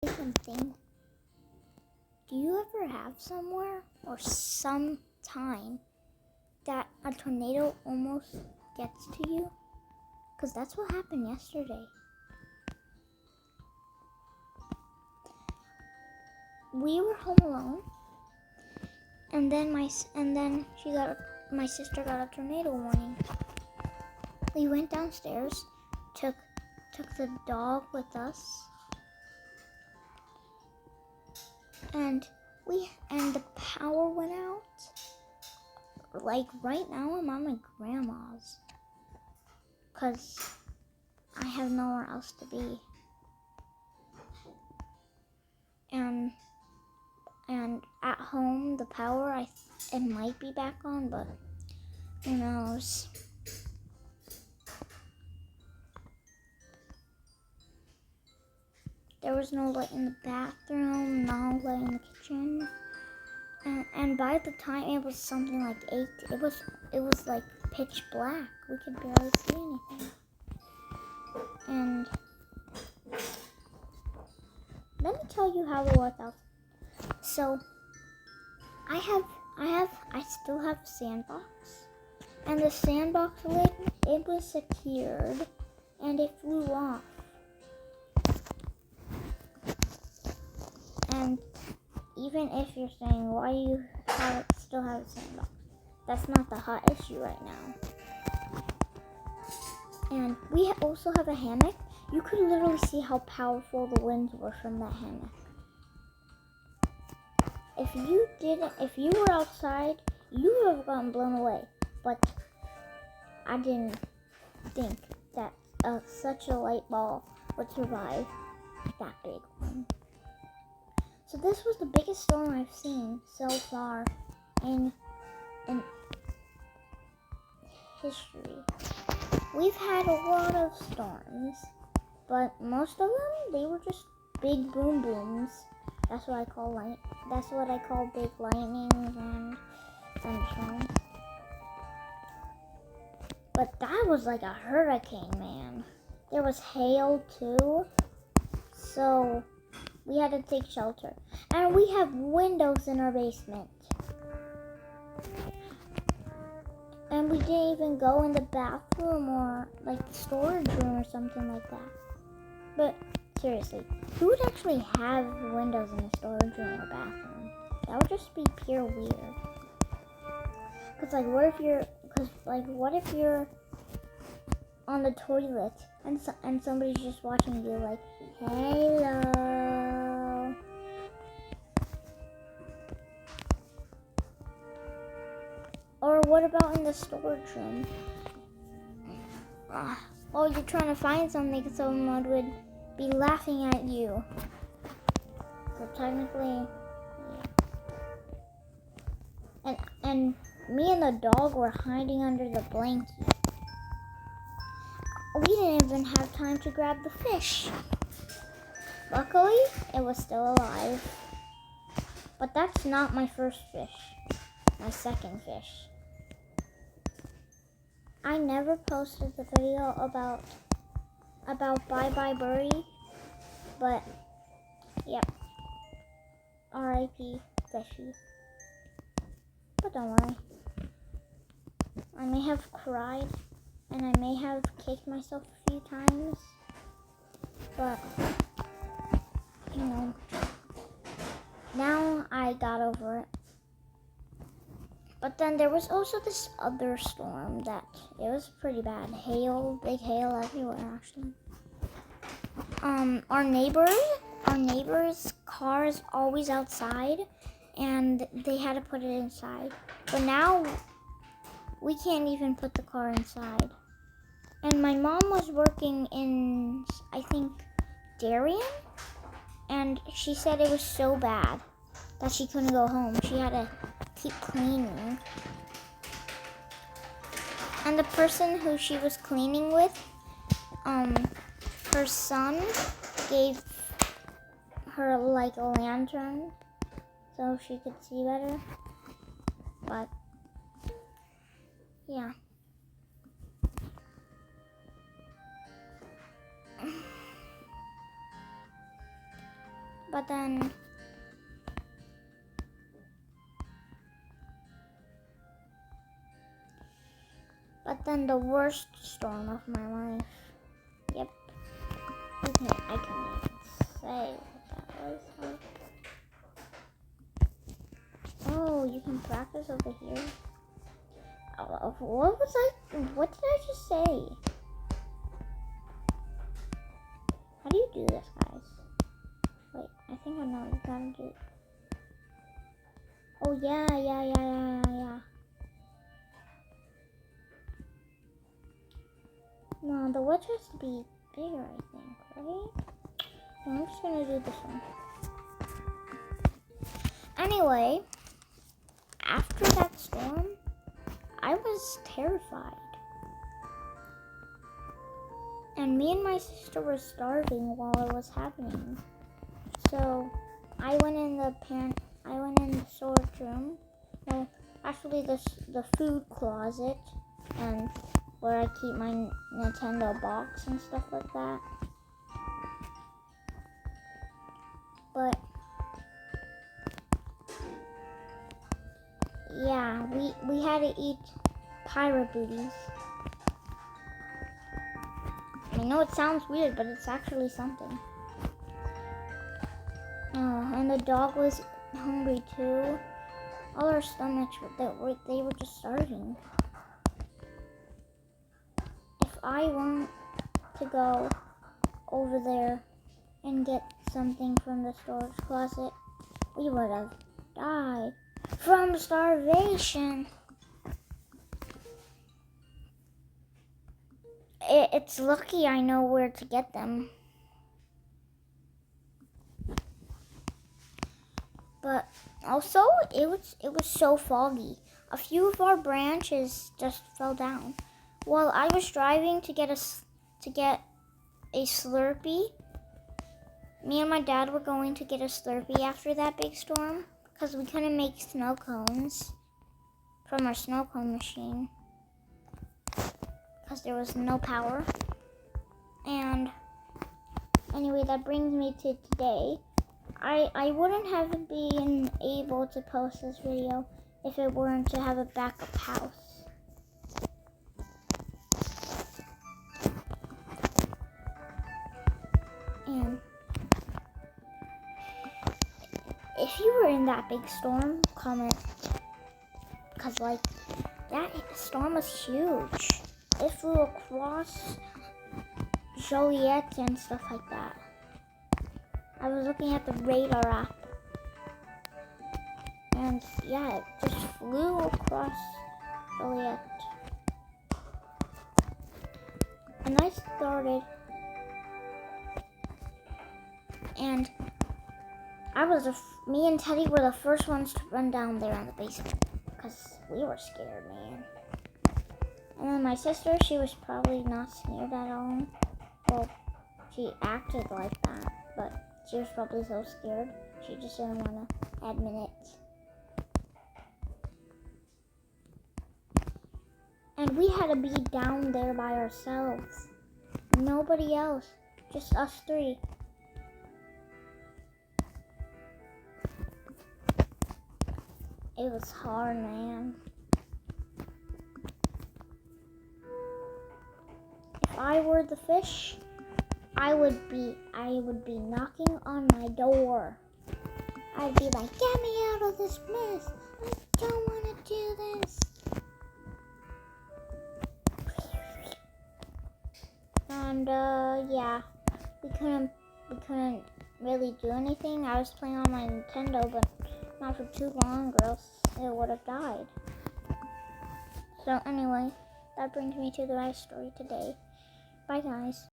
Something. Do you ever have somewhere or some time that a tornado almost gets to you? Because that's what happened yesterday. We were home alone, and then my sister got a tornado warning. We went downstairs, took the dog with us, and the power went out. Like right now, I'm at my grandma's, cause I have nowhere else to be. And at home, the power, it might be back on, but who knows? There was no light in the bathroom, no light in the kitchen, and by the time it was something like 8, it was like pitch black. We could barely see anything. And let me tell you how it worked out. So I still have sandbox, and the sandbox lid, it was secured, and it flew off. And even if you're saying, why do you still have a sandbox? That's not the hot issue right now. And we also have a hammock. You could literally see how powerful the winds were from that hammock. If you were outside, you would have gotten blown away. But I didn't think that such a light ball would survive that big one. So this was the biggest storm I've seen so far in history. We've had a lot of storms, but most of them, they were just big boom booms. That's what I call big lightnings and thunderstorms. But that was like a hurricane, man. There was hail too, so we had to take shelter. And we have windows in our basement. And we didn't even go in the bathroom or like the storage room or something like that. But seriously, who would actually have windows in a storage room or bathroom? That would just be pure weird. What if you're on the toilet and somebody's just watching you like, hello. Or what about in the storage room? Oh, you're trying to find something, someone would be laughing at you. So technically, yeah. And me and the dog were hiding under the blanket. We didn't even have time to grab the fish. Luckily, it was still alive. But that's not my first fish. My second fish. I never posted the video about Bye Bye Birdie, but yep, R.I.P. Fishy. But don't worry, I may have cried and I may have kicked myself a few times, but you know, now I got over it. But then there was also this other storm that it was pretty bad. Hail, big hail everywhere actually. Our neighbor's car is always outside and they had to put it inside. But now we can't even put the car inside. And my mom was working in, I think, Darien, and she said it was so bad that she couldn't go home. She had to keep cleaning. And the person who she was cleaning with, her son gave her like a lantern so she could see better. But yeah. But then the worst storm of my life. Yep. Okay, I can't even say what that was. Oh, you can practice over here. What did I just say? How do you do this, guys? Wait, I think I know. You gotta do. Oh yeah. No, the wedge has to be bigger, I think, right? No, I'm just gonna do this one. Anyway, after that storm, I was terrified. And me and my sister were starving while it was happening. So I went in the storage room. No, actually the food closet, and where I keep my Nintendo box and stuff like that. But yeah, we had to eat pirate booties. I know it sounds weird, but it's actually something. Oh, and the dog was hungry too. All our stomachs they were just starving. If I weren't to go over there and get something from the storage closet, we would have died from starvation. It's lucky I know where to get them. But also, it was so foggy. A few of our branches just fell down. While I was driving to get a Slurpee, me and my dad were going to get a Slurpee after that big storm because we couldn't make snow cones from our snow cone machine because there was no power. And anyway, that brings me to today. I wouldn't have been able to post this video if it weren't to have a backup house. And if you were in that big storm, comment. Because like, that storm was huge. It flew across Joliet and stuff like that. I was looking at the radar app. And yeah, it just flew across Joliet. And I started. And me and Teddy were the first ones to run down there in the basement. Because we were scared, man. And then my sister, she was probably not scared at all. Well, she acted like that, but she was probably so scared, she just didn't want to admit it. And we had to be down there by ourselves. Nobody else, just us three. It was hard, man. If I were the fish, I would be knocking on my door. I'd be like, get me out of this mess. I don't want to do this. And yeah, we couldn't really do anything. I was playing on my Nintendo, but not for too long, or else it would have died. So anyway, that brings me to the life story today. Bye, guys.